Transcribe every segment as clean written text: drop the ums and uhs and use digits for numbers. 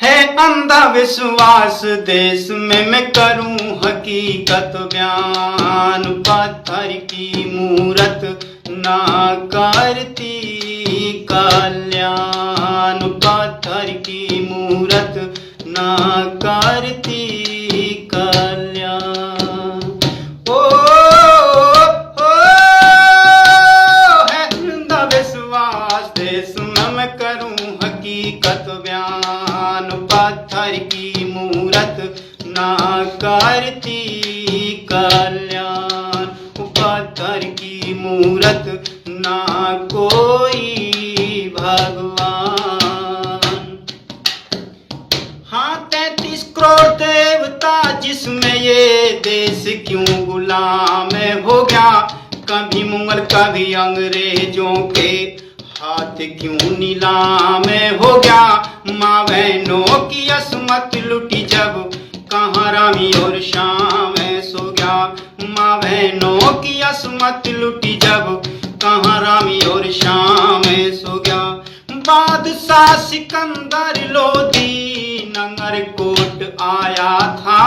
है अंधविश्वास देश में मैं करूं हकीकत बयान। पत्थर की मूरत ना करती कल्याण, पत्थर की मूरत ना करती कल्याण। ओ है अंधविश्वास देश में मैं करूं हकीकत बयान। पत्थर की मूरत ना करती कल्याण, पत्थर की मूरत ना कोई भगवान। हाँ 33 करोड़ देवता जिसमें ये देश क्यों गुलाम हो गया। कभी मुगल कभी अंग्रेजों के हाथ क्यों नीलाम हो गया। माँ बहनों की असमत लुटी जब कहाँ रामी और श्याम सो गया। माँ बहनों की असमत लुटी जब कहाँ रामी और श्याम सो गया। बादशाह सिकंदर लोधी नंगरकोट आया था।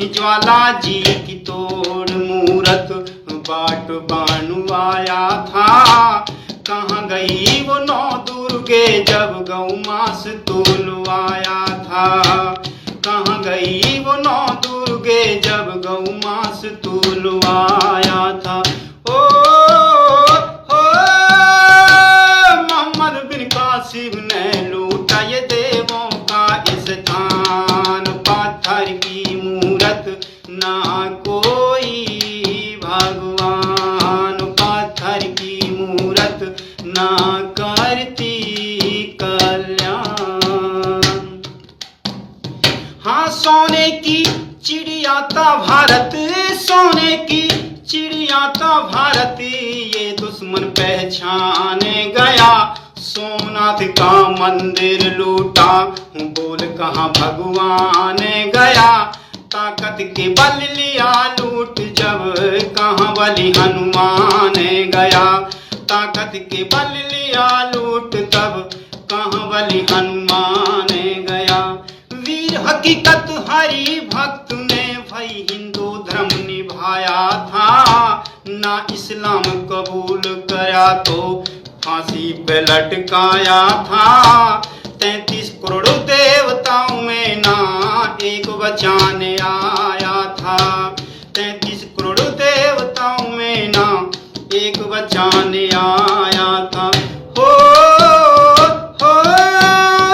ज्वाला जी की तोड़ मूरत बाट बनवाया था। कहाँ गई वो नौ दुर्गे जब गौ मास तुलवाया था। कहाँ गई वो नौ दुर्गे जब गौ मास तुलवाया था। ओ मोहम्मद बिन कासिम ने लूटा ये देवों का स्थान। पत्थर की मूरत ना कोई भगवान, पत्थर की मूरत ना करती कल्याण। हाँ सोने की चिड़िया था भारत, सोने की चिड़िया था भारत। ये दुश्मन पहचाने गया। सोमनाथ का मंदिर लूटा, बोल कहाँ भगवान गया। ताकत के बल लिया लूट जब कहाँ बलि हनुमान गया। ताकत के बल लिया लूट तब कहाँ बलि हनुमान गया। वीर हकीकत हरि भक्त ने भाई हिंदू धर्म निभाया था। ना इस्लाम कबूल करा तो फांसी पे लटकाया था। 33 करोड़ देवताओं में ना एक बचाने आया था। 33 करोड़ देवताओं में ना एक बचाने आया था। हो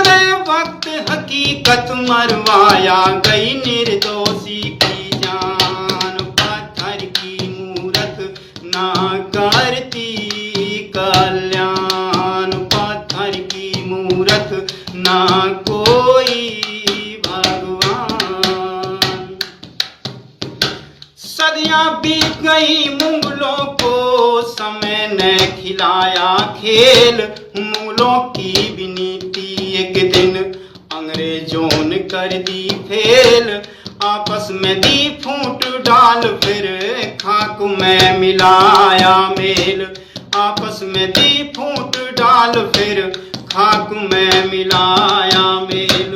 रे वक्त हकीकत मरवाया गई निर्दोषी की जान। पत्थर की मूरत ना करती कल्याण, पत्थर की मूरत ना कोई भगवान। सदियां बीत गई मुगलों को समय ने खिलाया खेल। मुगलों की विनीति एक दिन अंग्रेजों ने कर दी फेल। आपस में दी फूट डाल फिर खाक में मिलाया मेल। आपस में दी फूट डाल फिर खाक में मिलाया मेल।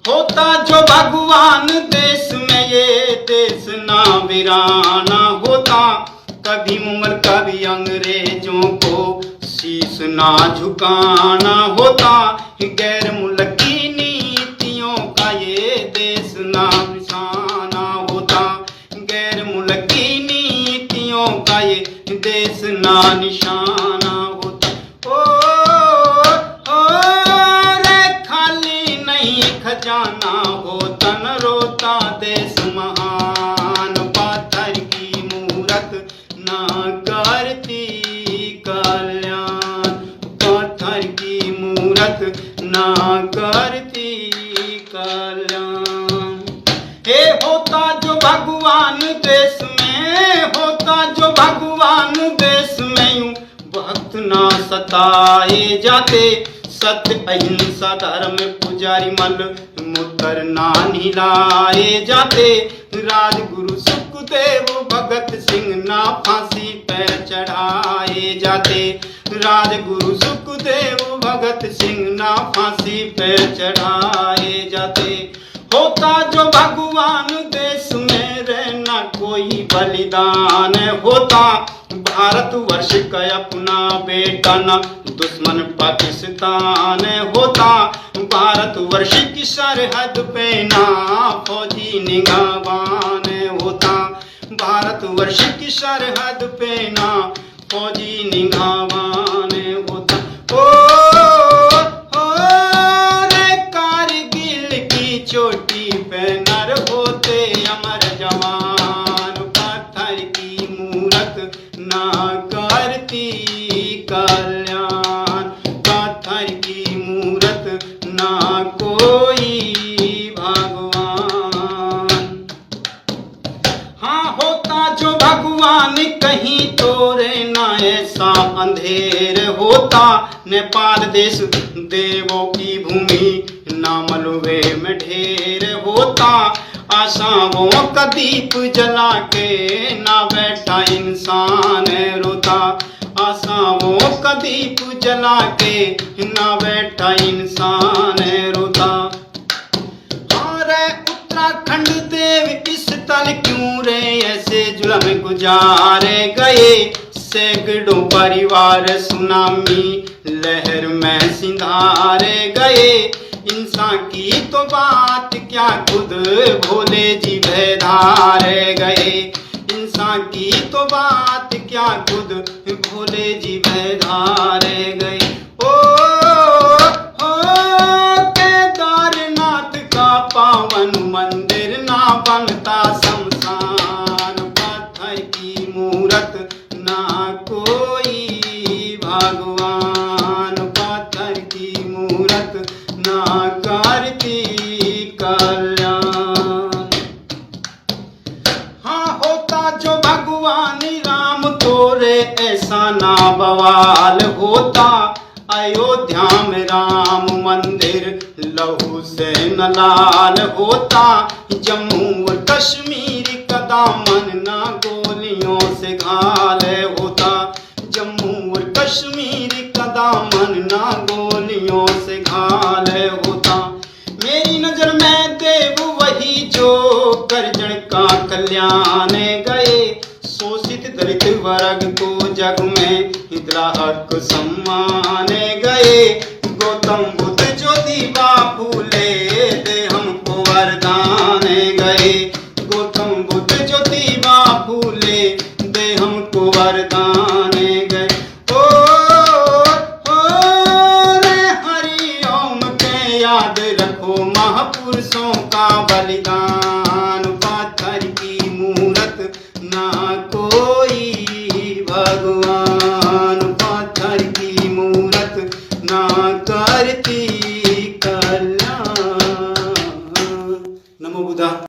होता जो भगवान देश में ये देश ना वीराना होता। कभी मुगल कभी अंग्रेजों को शीश ना झुकाना होता। गैर मुल्की नीतियों का ये देश ना निशाना होता। गैर मुल्की नीतियों का ये देश ना निशाना होता। ओ रे खाली नहीं खजाना होता न रोता देश महान। पत्थर की मूरत ना करती कल्याण, पत्थर की मूरत ना करती कल्याण। हे होता जो भगवान देश में, होता जो भगवान देश में यूं भक्त ना सताए जाते। सत्य अहिंसा धर्म पुजारी मल मूत्र ना निलाए जाते। राजगुरु सुखदेव सुखदेव भगत सिंह ना फांसी पे चढ़ाए जाते। राजगुरु सुखदेव भगत सिंह ना फांसी पे चढ़ाए जाते। होता जो भगवान देश में रहना कोई बलिदान होता। भारतवर्ष का अपना बेटा ना दुश्मन पाकिस्तान होता। भारतवर्ष की सरहद पे ना फौजी निगहबान होता। भारतवर्ष की सरहद पे ना फौजी निगहबान होता। ओ रे कारगिल की चोटी पे नर होते अमर जवान। पत्थर की मूरत ना करती कल्याण। पत्थर की मूरत ना कोई भगवान। हाँ होता जो भगवान कहीं तो रे ना ऐसा अंधेर होता। नेपाल देश देवों की भूमि ना मलबे में ढेर होता। आशाओं का दीप जला के ना बैठा इंसान रोता। आशाओं का दीप जला के ना बैठा इंसान रोता। उत्तराखंड देव इस तल क्यों रे ऐसे जुल्म गुजारे गए। सैकड़ों परिवार सुनामी लहर में सिंधारे गए। इंसान की तो बात क्या खुद भोले जी भैधारे गए। इंसान की तो बात क्या खुद भोले जी भैधारे गए। केदारनाथ का पावन मंदिर ना बनता शमशान। पत्थर की मूरत ना कोई भगवान। पत्थर की मूरत ना करती कल्याण। हाँ होता जो भगवान राम तोरे ऐसा ना बवाल होता। अयोध्या में राम मंदिर लहू से न लाल होता। जम्मू और कश्मीर का दामन ना गोलियों से घाल होता। जम्मू और कश्मीर का दामन ना गोलियों से घाल होता। मेरी नजर में देव वही जो करजन का कल्याण गए। शोषित दलित वर्ग को जग में इंदिरा हक सम्मान गए। गौतम बुद्ध ज्योतिबा फूले दे हमको वरदान गए। गौतम बुद्ध ज्योतिबा फूले दे हमको वरदान गए। रे हरि ओम के याद रखो महापुरुषों का बलिदान। पत्थर की मूरत ना कोई भगवान। पत्थर की मूरत ना करती